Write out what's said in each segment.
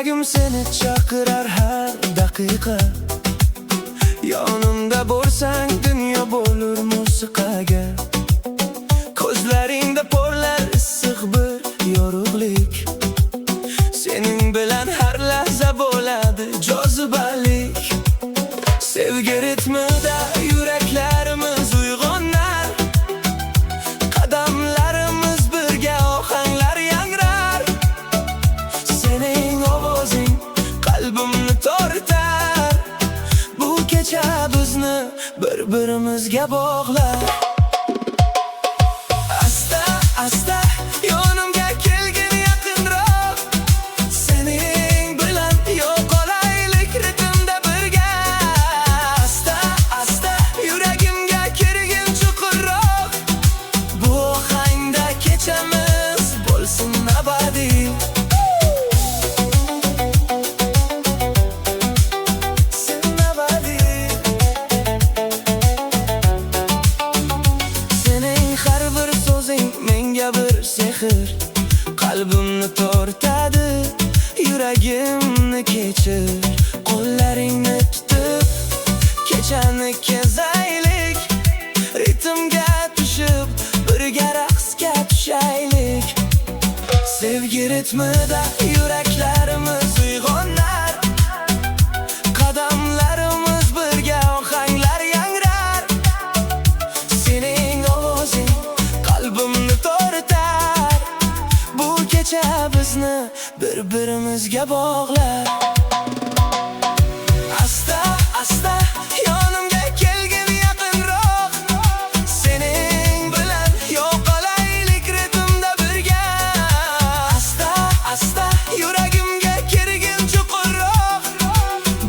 Yuragim seni chaqirar har daqiqa. Yonimda bo'lsang dunyo bo'lur musiqaga. Ko'zlaringda porlar issiq bir yorug'lik. Sening bilan har lahza bo'ladi jozibalik. Sevgi ritmida yuraklarimiz uyg'onar. Qadamlarimiz birga ohanglar yangrar. Sening ovozing qalbimni tortar. Bu kecha bizni bir-birimizga bog'lar. Asta asta yonimga kelgin yaqinroq. Sening bilan yo'qolaylik ritmda birga. Asta asta yuragimga kirgin chuqurroq. Bu ohangda kechamiz bo'lsin abadiy. Sen abadiy. Sening har bir so'zing menga bir sehr. Qalbimni tortadi, yuragimni kechir. Qo'llaringni tutib kechani kezaylik. Ritmga tushib birga raqsga tushaylik. Sevgi ritmida yuraklarimiz uyg'onar. Qadamlarimiz birga ohanglar yangrar. Sening ovozing qalbimni tortar. Bu kecha bizni bir-birimizga bog'lar. Asta asta yonimga kelgin yaqinroq. Sening bilan yo'qolaylik ritmda birga. Asta asta yuragimga kirgin chuqurroq.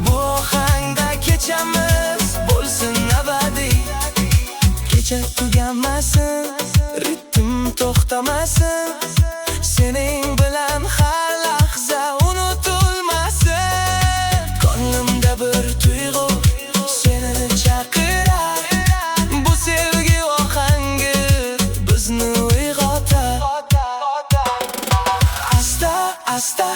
Bu ohangda kechamiz bo'lsin abadiy. Kecha tugamasin, ritm to'xtamasin. Sening bilan har lahza unutilmasin. Ko'nglimda bir tuyg'u seni chaqirar. Bu sevgi ohangi bizni uyg'otar. Asta asta